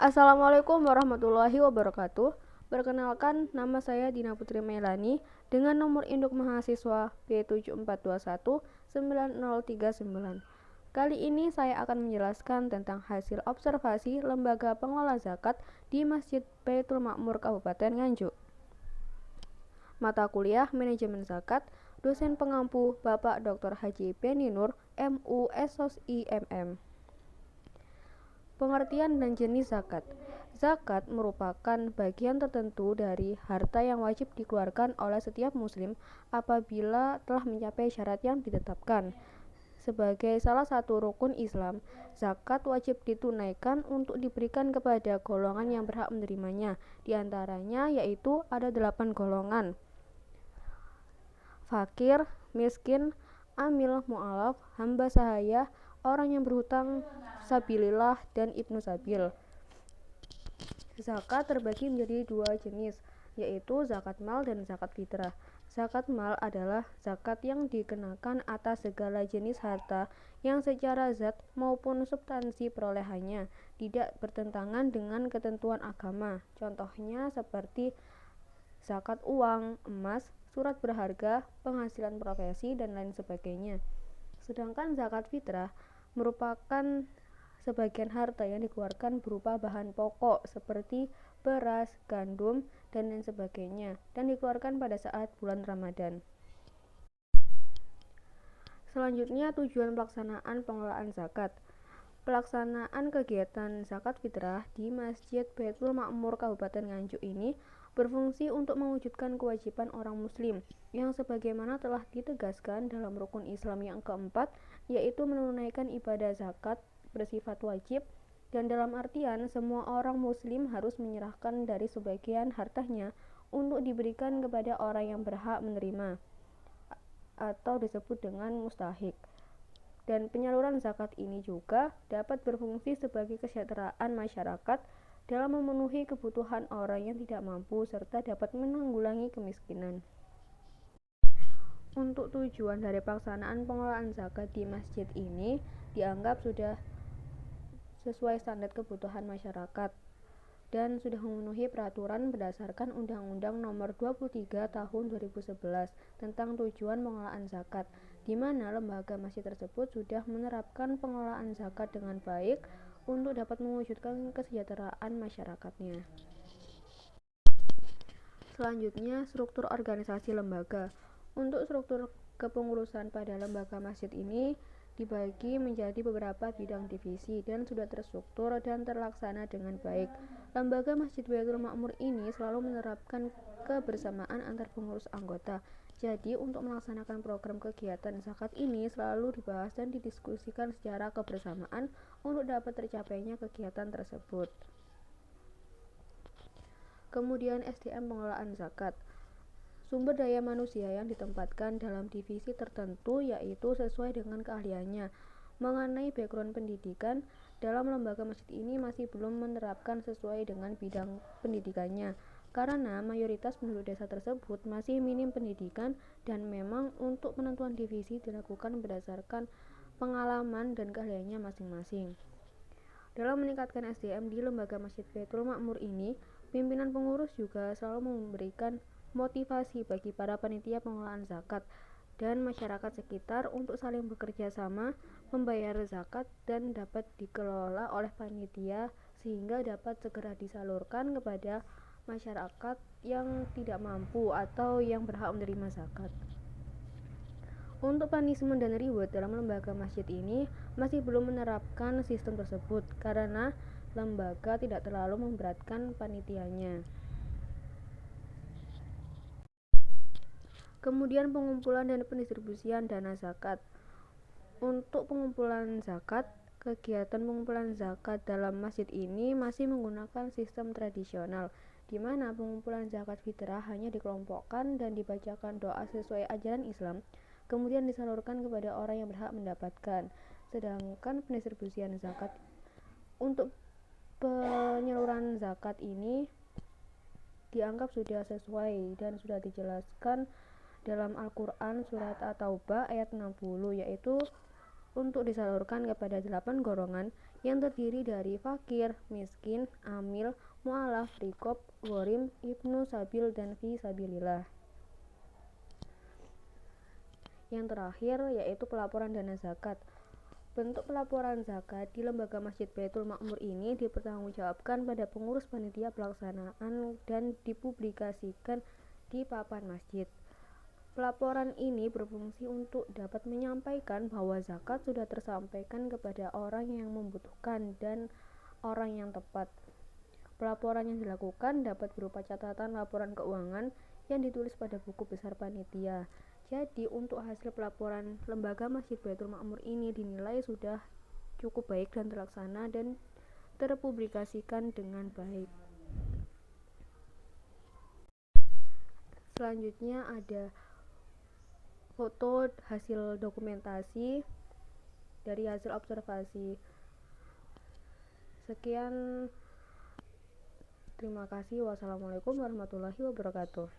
Assalamualaikum warahmatullahi wabarakatuh. Perkenalkan, nama saya Dina Putri Melani dengan nomor induk mahasiswa B74219039. Kali ini saya akan menjelaskan tentang hasil observasi Lembaga Pengelola Zakat di Masjid Baitul Makmur Kabupaten Nganjuk. Mata kuliah Manajemen Zakat, dosen pengampu Bapak Dr. Haji Beni Nur, MU SOSI MM. Pengertian dan jenis zakat. Zakat merupakan bagian tertentu dari harta yang wajib dikeluarkan oleh setiap muslim apabila telah mencapai syarat yang ditetapkan. Sebagai salah satu rukun Islam, zakat wajib ditunaikan untuk diberikan kepada golongan yang berhak menerimanya. Di antaranya yaitu ada 8 golongan: fakir, miskin, amil, mu'alaf, hamba sahaya, orang yang berhutang sabilillah, dan ibnu sabil. Zakat terbagi menjadi 2 jenis, yaitu zakat mal dan zakat fitrah. Zakat mal adalah zakat yang dikenakan atas segala jenis harta yang secara zat maupun substansi perolehannya tidak bertentangan dengan ketentuan agama. Contohnya seperti zakat uang, emas, surat berharga, penghasilan profesi, dan lain sebagainya. Sedangkan zakat fitrah merupakan sebagian harta yang dikeluarkan berupa bahan pokok seperti beras, gandum, dan lain sebagainya, dan dikeluarkan pada saat bulan Ramadan. Selanjutnya, tujuan pelaksanaan pengelolaan zakat. Pelaksanaan kegiatan zakat fitrah di Masjid Baitul Makmur Kabupaten Nganjuk ini berfungsi untuk mewujudkan kewajiban orang muslim yang sebagaimana telah ditegaskan dalam rukun Islam yang keempat, yaitu menunaikan ibadah zakat bersifat wajib, dan dalam artian semua orang muslim harus menyerahkan dari sebagian hartanya untuk diberikan kepada orang yang berhak menerima atau disebut dengan mustahik. Dan penyaluran zakat ini juga dapat berfungsi sebagai kesejahteraan masyarakat dalam memenuhi kebutuhan orang yang tidak mampu serta dapat menanggulangi kemiskinan. Untuk tujuan dari pelaksanaan pengelolaan zakat di masjid ini dianggap sudah sesuai standar kebutuhan masyarakat dan sudah memenuhi peraturan berdasarkan Undang-Undang Nomor 23 Tahun 2011 tentang tujuan pengelolaan zakat, di mana lembaga masjid tersebut sudah menerapkan pengelolaan zakat dengan baik untuk dapat mewujudkan kesejahteraan masyarakatnya. Selanjutnya, struktur organisasi lembaga. Untuk struktur kepengurusan pada lembaga masjid ini dibagi menjadi beberapa bidang divisi dan sudah terstruktur dan terlaksana dengan baik. Lembaga Masjid Baitul Makmur ini selalu menerapkan kebersamaan antar pengurus anggota. Jadi untuk melaksanakan program kegiatan zakat ini selalu dibahas dan didiskusikan secara kebersamaan untuk dapat tercapainya kegiatan tersebut. Kemudian SDM pengelolaan zakat. Sumber daya manusia yang ditempatkan dalam divisi tertentu yaitu sesuai dengan keahliannya. Mengenai background pendidikan, dalam lembaga masjid ini masih belum menerapkan sesuai dengan bidang pendidikannya, karena mayoritas penduduk desa tersebut masih minim pendidikan dan memang untuk penentuan divisi dilakukan berdasarkan pengalaman dan keahliannya masing-masing. Dalam meningkatkan SDM di lembaga Masjid Baitul Makmur ini, pimpinan pengurus juga selalu memberikan motivasi bagi para panitia pengelolaan zakat dan masyarakat sekitar untuk saling bekerja sama membayar zakat dan dapat dikelola oleh panitia sehingga dapat segera disalurkan kepada masyarakat yang tidak mampu atau yang berhak menerima zakat. Untuk punishment dan reward dalam lembaga masjid ini masih belum menerapkan sistem tersebut karena lembaga tidak terlalu memberatkan panitianya. Kemudian pengumpulan dan pendistribusian dana zakat. Untuk pengumpulan zakat, kegiatan pengumpulan zakat dalam masjid ini masih menggunakan sistem tradisional, di mana pengumpulan zakat fitrah hanya dikelompokkan dan dibacakan doa sesuai ajaran Islam, kemudian disalurkan kepada orang yang berhak mendapatkan. Sedangkan pendistribusian zakat, untuk penyaluran zakat ini dianggap sudah sesuai dan sudah dijelaskan dalam Al-Quran surat At-Taubah ayat 60, yaitu untuk disalurkan kepada 8 golongan yang terdiri dari fakir, miskin, amil, mu'alaf, riqab, ghorim, ibnu sabil, dan fi sabilillah. Yang terakhir yaitu pelaporan dana zakat. Bentuk pelaporan zakat di lembaga Masjid Baitul Ma'mur ini dipertanggungjawabkan pada pengurus panitia pelaksanaan dan dipublikasikan di papan masjid. Pelaporan ini berfungsi untuk dapat menyampaikan bahwa zakat sudah tersampaikan kepada orang yang membutuhkan dan orang yang tepat. Pelaporan yang dilakukan dapat berupa catatan laporan keuangan yang ditulis pada buku besar panitia. Jadi untuk hasil pelaporan lembaga Masjid Baitul Ma'mur ini dinilai sudah cukup baik dan terlaksana dan terpublikasikan dengan baik. Selanjutnya ada foto hasil dokumentasi dari hasil observasi. Sekian, terima kasih. Wassalamualaikum warahmatullahi wabarakatuh.